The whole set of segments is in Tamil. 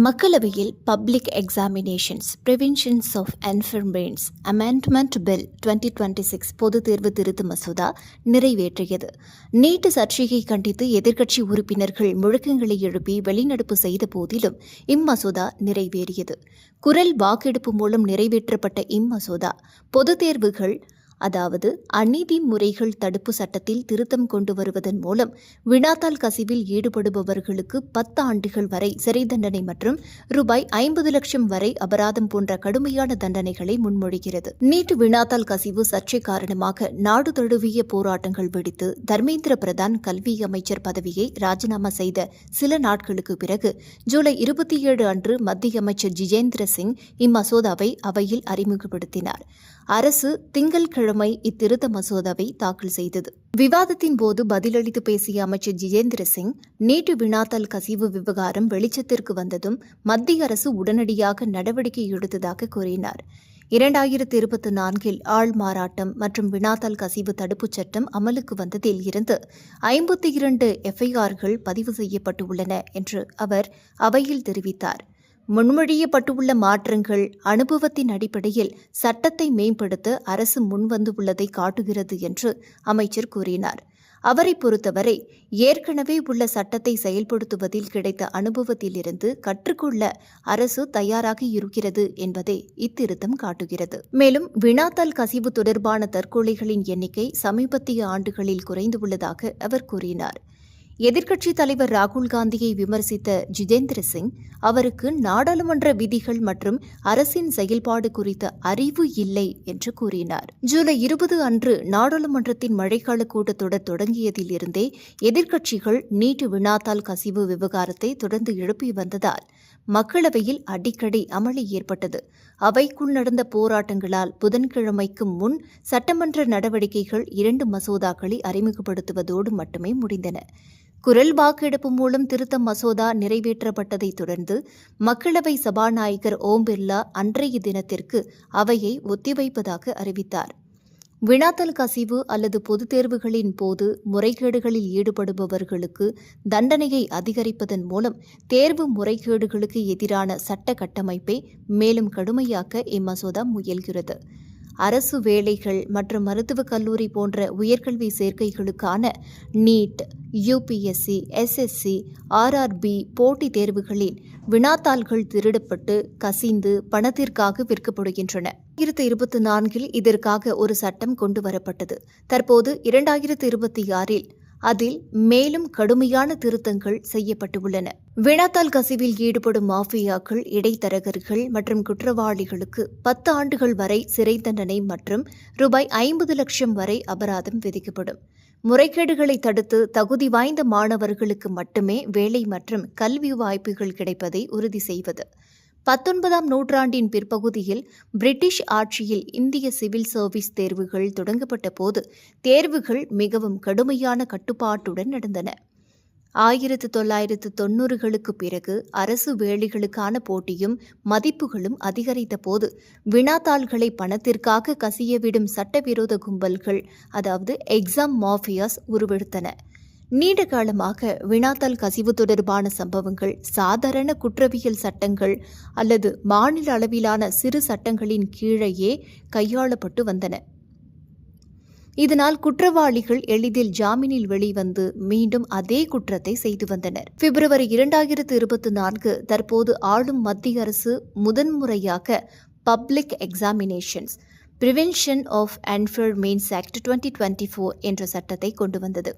மக்களவையில் public examinations preventions of unfair means amendment bill 2026 பொதுத் தேர்வு திருத்த மசோதா நிறைவேற்றியது. நீட் சர்ச்சையை கண்டித்து எதிர்க்கட்சி உறுப்பினர்கள் முழக்கங்களை எழுப்பி வெளிநடப்பு செய்த போதிலும் இம்மசோதா நிறைவேறியது. குரல் வாக்கெடுப்பு மூலம் நிறைவேற்றப்பட்ட இம்மசோதா பொதுத் தேர்வுகள் அதாவது அநீதி முறைகள் தடுப்பு சட்டத்தில் திருத்தம் கொண்டு வருவதன் மூலம் வினாத்தாள் கசிவில் ஈடுபடுபவர்களுக்கு 10 ஆண்டுகள் வரை சிறை தண்டனை மற்றும் ரூபாய் 50 லட்சம் வரை அபராதம் போன்ற கடுமையான தண்டனைகளை முன்மொழிகிறது. நீட் வினாத்தாள் கசிவு சர்ச்சை காரணமாக நாடு தழுவிய போராட்டங்கள் வெடித்து தர்மேந்திர பிரதான் கல்வி அமைச்சர் பதவியை ராஜினாமா செய்த சில நாட்களுக்கு பிறகு ஜூலை 27 அன்று மத்திய அமைச்சர் ஜிதேந்திர சிங் இம்மசோதாவை அவையில் அறிமுகப்படுத்தினார். அரசு திங்கட்கிழமை இத்திருத்த மசோதாவை தாக்கல் செய்தது. விவாதத்தின் போது பதிலளித்து பேசிய அமைச்சர் ஜிதேந்திர சிங், நீட் வினாத்தாள் கசிவு விவகாரம் வெளிச்சத்திற்கு வந்ததும் மத்திய அரசு உடனடியாக நடவடிக்கை எடுத்ததாக கூறினார். 2024 ஆள் மாறாட்டம் மற்றும் வினாத்தாள் கசிவு தடுப்புச் சட்டம் அமலுக்கு வந்ததில் இருந்து 52 எஃப்ஐஆர்கள் பதிவு செய்யப்பட்டுள்ளன என்று அவர் அவையில் தெரிவித்தார். முன்மொழியப்பட்டுள்ள மாற்றங்கள் அனுபவத்தின் அடிப்படையில் சட்டத்தை மேம்படுத்த அரசு முன்வந்துள்ளதை காட்டுகிறது என்று அமைச்சர் கூறினார். அவரை பொறுத்தவரை ஏற்கனவே உள்ள சட்டத்தை செயல்படுத்துவதில் கிடைத்த அனுபவத்திலிருந்து கற்றுக்கொள்ள அரசு தயாராக இருக்கிறது என்பதை இத்திருத்தம் காட்டுகிறது. மேலும் வினாத்தாள் கசிவு தொடர்பான தற்கொலைகளின் எண்ணிக்கை சமீபத்திய ஆண்டுகளில் குறைந்துள்ளதாக அவர் கூறினார். எதிர்க்கட்சித் தலைவர் ராகுல் காந்தியை விமர்சித்த ஜிதேந்திர சிங், அவருக்கு நாடாளுமன்ற விதிகள் மற்றும் அரசின் செயல்பாடு குறித்த அறிவு இல்லை என்று கூறினார். ஜூலை 20 அன்று நாடாளுமன்றத்தின் மழைக்கால கூட்டத்தொடர் தொடங்கியதிலிருந்தே எதிர்க்கட்சிகள் நீட் வினாத்தாள் கசிவு விவகாரத்தை தொடர்ந்து எழுப்பி வந்ததால் மக்களவையில் அடிக்கடி அமளி ஏற்பட்டது. அவைக்குள் நடந்த போராட்டங்களால் புதன்கிழமைக்கு முன் சட்டமன்ற நடவடிக்கைகள் 2 மசோதாக்களை அறிமுகப்படுத்துவதோடு மட்டுமே முடிந்தன. குரல் வாக்கெடுப்பு மூலம் திருத்த மசோதா நிறைவேற்றப்பட்டதைத் தொடர்ந்து மக்களவை சபாநாயகர் ஓம் பிர்லா அன்றைய தினத்திற்கு அவையை ஒத்திவைப்பதாக அறிவித்தார். வினாத்தாள் கசிவு அல்லது பொதுத் தேர்வுகளின் போது முறைகேடுகளில் ஈடுபடுபவர்களுக்கு தண்டனையை அதிகரிப்பதன் மூலம் தேர்வு முறைகேடுகளுக்கு எதிரான சட்ட கட்டமைப்பை மேலும் கடுமையாக்க இம்மசோதா முயல்கிறது. அரசு வேலைகள் மற்றும் மருத்துவக் கல்லூரி போன்ற உயர்கல்வி சேர்க்கைகளுக்கான நீட், யுபிஎஸ்சி, எஸ்எஸ்சி, ஆர்ஆர்பி போட்டித் தேர்வுகளின் வினாத்தாள்கள் திருடப்பட்டு கசிந்து பணத்திற்காக விற்கப்படுகின்றன. 2024 இதற்காக ஒரு சட்டம் கொண்டுவரப்பட்டது. தற்போது 2026 அதில் மேலும் கடுமையான திருத்தங்கள் செய்யப்பட்டுள்ளன. வினாத்தாள் கசிவில் ஈடுபடும் மாஃபியாக்கள், இடைத்தரகர்கள் மற்றும் குற்றவாளிகளுக்கு 10 ஆண்டுகள் வரை சிறை தண்டனை மற்றும் ரூபாய் 50 லட்சம் வரை அபராதம் விதிக்கப்படும். முறைகேடுகளை தடுத்து தகுதி வாய்ந்த மாணவர்களுக்கு மட்டுமே வேலை மற்றும் கல்வி வாய்ப்புகள் கிடைப்பதை உறுதி செய்வது. 19ஆம் நூற்றாண்டின் பிற்பகுதியில் பிரிட்டிஷ் ஆட்சியில் இந்திய சிவில் சர்வீஸ் தேர்வுகள் தொடங்கப்பட்ட போது தேர்வுகள் மிகவும் கடுமையான கட்டுப்பாட்டுடன் நடந்தன. 1990களுக்கு பிறகு அரசு வேலைகளுக்கான போட்டியும் மதிப்புகளும் அதிகரித்த போது வினாத்தாள்களை பணத்திற்காக கசியவிடும் சட்டவிரோத கும்பல்கள், அதாவது எக்ஸாம் மாஃபியாஸ் உருவெடுத்தன. நீண்ட காலமாக வினாத்தாள் கசிவு தொடர்பான சம்பவங்கள் சாதாரண குற்றவியல் சட்டங்கள் அல்லது மாநில அளவிலான சிறு சட்டங்களின் கீழேயே கையாளப்பட்டு வந்தன. இதனால் குற்றவாளிகள் எளிதில் ஜாமீனில் வெளிவந்து மீண்டும் அதே குற்றத்தை செய்து வந்தனர். பிப்ரவரி 2024 தற்போது ஆளும் மத்திய அரசு முதன்முறையாக public examinations prevention of unfair means act 2024 என்ற சட்டத்தை கொண்டு வந்தது.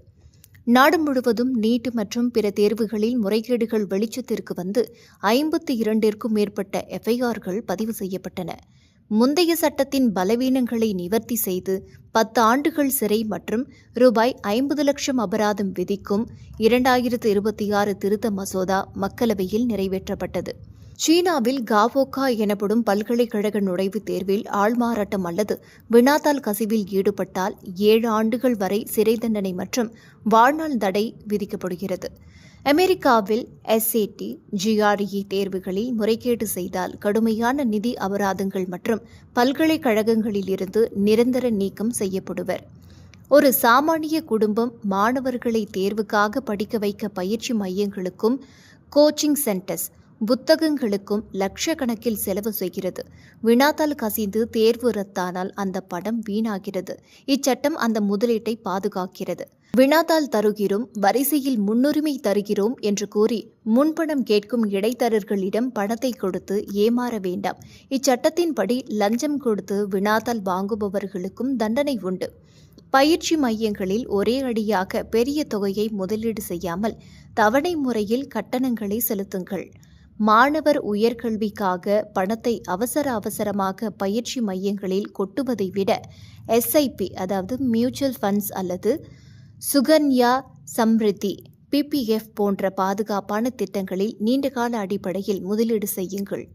நாடு முழுவதும் நீட் மற்றும் பிற தேர்வுகளில் முறைகேடுகள் வெளிச்சத்திற்கு வந்து 52க்கும் மேற்பட்ட எஃப்ஐஆர்கள் பதிவு செய்யப்பட்டன. முந்தைய சட்டத்தின் பலவீனங்களை நிவர்த்தி செய்து 10 ஆண்டுகள் சிறை மற்றும் ரூபாய் 50 லட்சம் அபராதம் விதிக்கும் 2026 திருத்த மசோதா மக்களவையில் நிறைவேற்றப்பட்டது. சீனாவில் காவோகா எனப்படும் பல்கலைக்கழக நுழைவுத் தேர்வில் ஆள்மாறாட்டம் அல்லது வினாத்தாள் கசிவில் ஈடுபட்டால் 7 ஆண்டுகள் வரை சிறை தண்டனை மற்றும் வாழ்நாள் தடை விதிக்கப்படுகிறது. அமெரிக்காவில் எஸ்ஏடி, ஜிஆர்இ தேர்வுகளில் முறைகேடு செய்தால் கடுமையான நிதி அபராதங்கள் மற்றும் பல்கலைக்கழகங்களிலிருந்து நிரந்தர நீக்கம் செய்யப்படுவர். ஒரு சாமானிய குடும்பம் மாணவர்களை தேர்வுக்காக படிக்க வைக்க பயிற்சி மையங்களுக்கும் கோச்சிங் சென்டர்ஸ் புத்தகங்களுக்கும் லட்சக்கணக்கில் செலவு செய்கிறது. வினாத்தாள் கசிந்து தேர்வு ரத்தானால் அந்த பணம் வீணாகிறது. இச்சட்டம் அந்த முதலீட்டை பாதுகாக்கிறது. வினாத்தாள் தருகிறோம், வரிசையில் முன்னுரிமை தருகிறோம் என்று கூறி முன்பணம் கேட்கும் இடைத்தரகர்களிடம் பணத்தை கொடுத்து ஏமாற வேண்டாம். இச்சட்டத்தின்படி லஞ்சம் கொடுத்து வினாத்தாள் வாங்குபவர்களுக்கும் தண்டனை உண்டு. பயிற்சி மையங்களில் ஒரே அடியாக பெரிய தொகையை முதலீடு செய்யாமல் தவணை முறையில் கட்டணங்களை செலுத்துங்கள். மாணவர் உயர்கல்விக்காக பணத்தை அவசரமாக பயிற்சி மையங்களில் கொட்டுவதை விட எஸ்ஐபி அதாவது மியூச்சுவல் ஃபண்ட்ஸ் அல்லது சுகன்யா சம்ரித்தி பிபிஎஃப் போன்ற பாதுகாப்பான திட்டங்களில் நீண்டகால அடிப்படையில் முதலீடு செய்யுங்கள்.